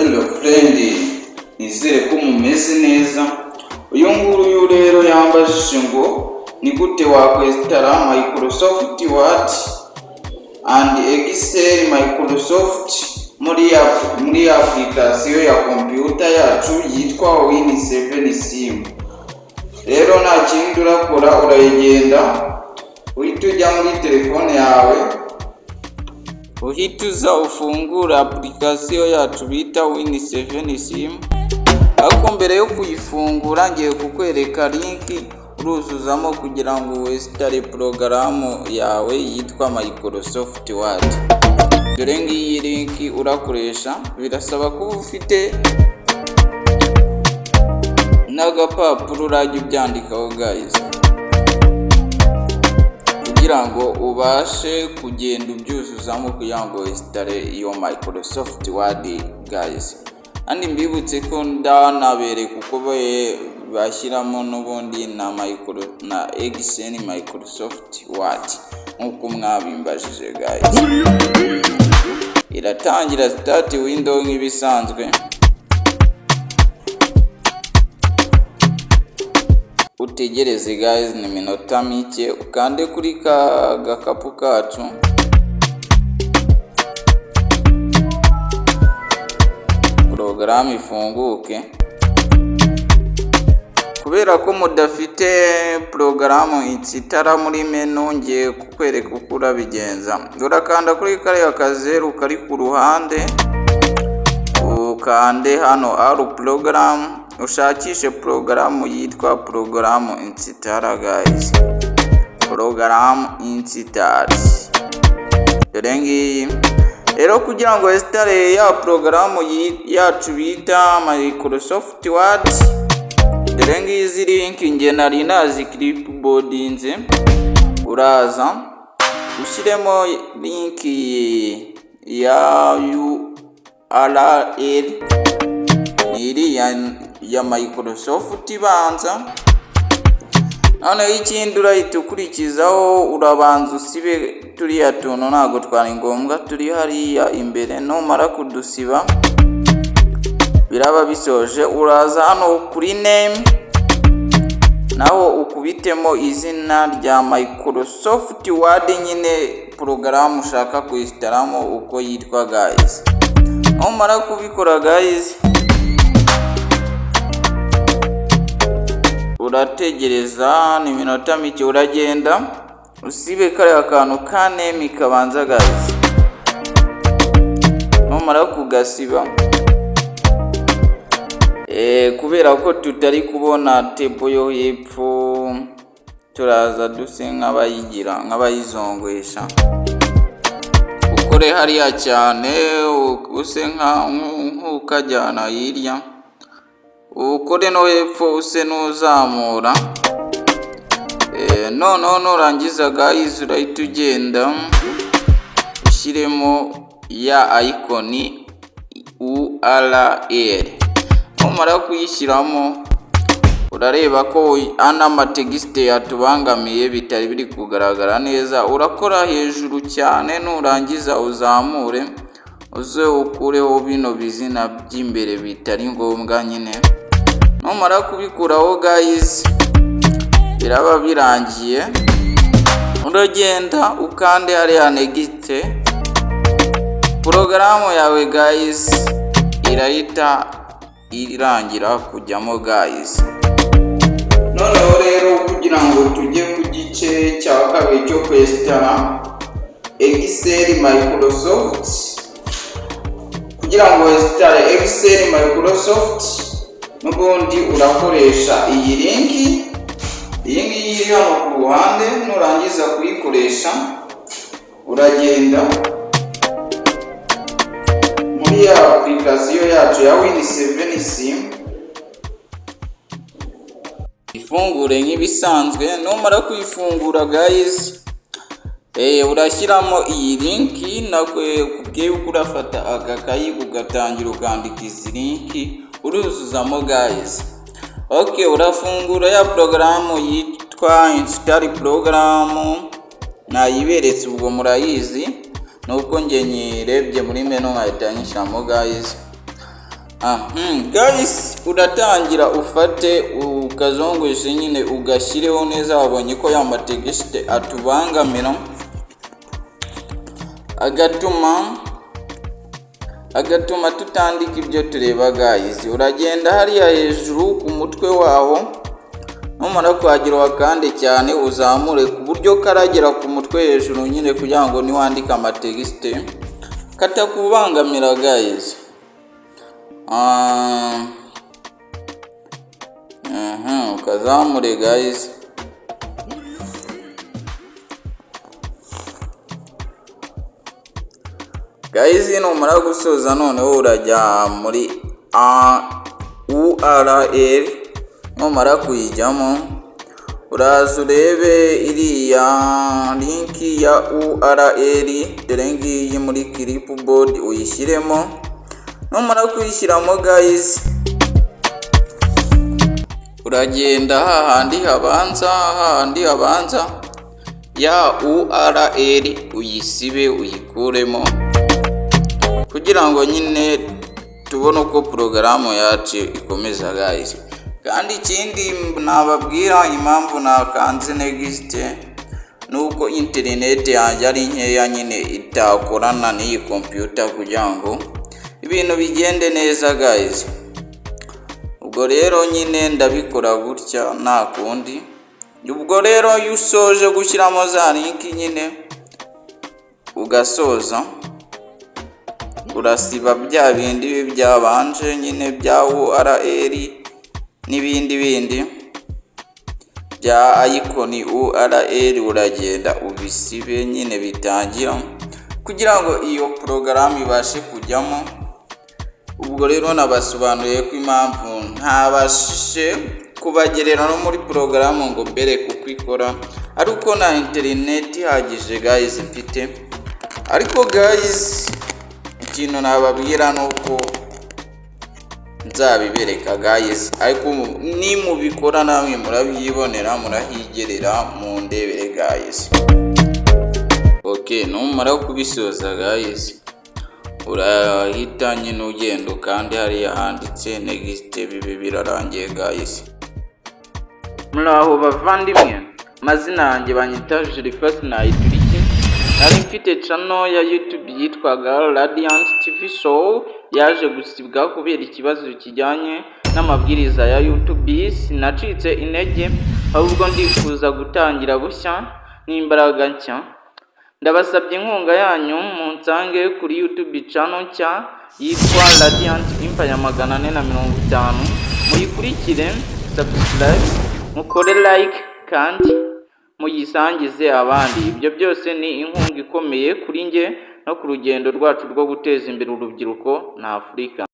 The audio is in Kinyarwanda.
Hello friend, nizere ko mumeze neza. Uyu nguyu rero yambajije ngo ni gute wakwestara Microsoft Word and Excel Microsoft muri application ya computer yacu yitwa Win7 Sim. Rero nta kindi urakora, urayigenda uhita ujya muri telefone yawe, uhita uza ufungura application yacu bita Win7 Sim. Ariko mbere yo kuyifungura ngiye kukwereka link uruzuzamo kugira ngo westare porogaramu yawe yitwa Microsoft Word. Dore ngiyi link urakoresha, birasaba kuba ufite n'agapapuro urajya ubyandikaho guys, kugira ngo ubashe kugenda ubyuzuzamo kugira ngo westare iyo Microsoft Word guys. Andi mbibutse ko ndanabereka uko bashyiramo n'ubundi na Excel Microsoft Word nk'uko mwabimbajije guys. Iratangira start window nk'ibisanzwe, utegereze guys ni minota mike, ukande kuri ka gakapu kacu, porogaramu ifunguke. Kubera ko mudafite porogaramu insitara muri menu, ngiye kukwereka uko urabigenza. Urakanda kuri kariya kazeru kari ku ruhande, ukande hano ari porogaramu, ushakishe porogaramu yitwa porogaramu insitara guys, porogaramu insitari. Dore ngiyi rero, kugira ngo installe ya porogaramu yacu bita Microsoft Word. Dore ngizi link nge nari nazi clipboardinze, uraza ushyiremo link ya URL iri ya Microsoft ibanza. Noneho ikindi urahita ukurikizaho, urabanza usibe turiya tuntu ntabwo twari ngombwa turi hariya imbere. Numara kudusiba biraba bisoje, uraza hano kuri name, naho ukubitemo izina rya Microsoft Word nyine porogaramu ushaka kuyisitaramo uko yitwa guys. Numara kubikora guys, urategereza ni minota mike, uragenda usibe kariya kantu ka name kabanza guys. Numara kugasiba, kubera ko tutari kubona table yo hepfo, turaza duse nk'abayizongwesha, ukore hariya cyane, use nk'ukajyana hirya, ukore no hepfo use n'uzamura. Noneho nurangiza guys, urahita ugenda ushyiremo ya icon URL. Numara kuyishyiramo, urareba ko amategiste yatubangamiye bitari biri kugaragara neza, urakora hejuru cyane, nurangiza uzamure uze ukureho bino bizina by'imbere bitari ngombwa nyine. Numara kubikuraho guys, biraba birangiye, uragenda ukande hariya next. Porogaramu yawe guys irahita irangira kujyamo guys. Noneho rero kugira ngo tujye ku gice cya kabiri cyo kwestara Excel Microsoft, kugira ngo westare Excel Microsoft n'ubundi urakoresha iyi link. Iyi ngiyi iri hano ku ruhande, nurangiza kuyikoresha uragenda muri ya application yacu ya Win7 Sim, ifungure nk'ibisanzwe. Numara kuyifungura guys, urashyiramo iyi link. Nakwe kubwiye uko urafata agakayi ugatangira ukandika izi link uruzuzamo guys. Okay, urafungura ya porogaramu yitwa install programu, nayiberetse ubwo murayizi. nuko nge nyirebye muri menu nkahita nyishyiramo guys. Guys, uratangira ufate ukazongweshe nyine ugashyireho neza. Wabonye ko ya mategisite atubangamira agatuma tutandika ibyo tureba guys. Uragenda hariya hejuru ku mutwe waho, numara kuhagira wakande cyane uzamure ku buryo karagera ku mutwe hejuru nyine, kugira ngo niwandika amategisite katakubangamira guys. Ukazamure guys. Numara gusoza noneho urajya muri URL. Numara kuyijyamo uraza urebe iriya linki ya URL, dore ngiyi muri clipboard uyishyiremo. Numara kuyishyiramo guys, uragenda hahandi habanza ya URL uyisibe uyikuremo, kugira ngo nyine tubone uko porogaramu yacu ikomeza guys. Kandi ikindi nababwira impamvu nakanze next, nuko internet yanjye ari nkeya nyine itakorana n'iyi computer, kugira ngo ibintu bigende neza guys. Ubwo rero nyine ndabikora gutya nta kundi. Ubwo rero iyo usoje gushyiramo za linki nyine ugasoza, urasiba bya bindi byabanje nyine bya URL n'ibindi bya icon URL, uragenda ubisibe nyine bitangira, kugira ngo iyo porogaramu ibashe kujyamo. Ubwo rero nabasobanuriye ko impamvu ntabashije kubagerera no muri porogaramu ngo mbere kuko ikora, ariko na internet ihagije guys mfite. Ariko guys, ikintu nababwira nuko nzabibereka guys, ariko nimubikora namwe murabyibonera, murahigerera mu ndebere guys. Numara kubisoza guys, urahita nyine ugenda kandi hariya handitse next. Bibi birarangiye guys. Muraho bavandimwe, mazina yanjye banyita Julius Nayituriki. Nari mfite channel ya YouTube yitwaga Radiant TV Show, yaje gusibwa kubera ikibazo kijyanye n'amabwiriza ya YouTube. Sinacitse intege, ahubwo ndifuza gutangira bushya n'imbaraga nshya. Ndabasabye inkunga yanyu munsange kuri YouTube channel nshya yitwa Radiant Empire 450. Muyikurikire, subscribe, mukore like kandi muyisangize abandi. Ibyo byose ni inkunga ikomeye kuri nge no ku rugendo rwacu rwo guteza imbere urubyiruko na Afurika.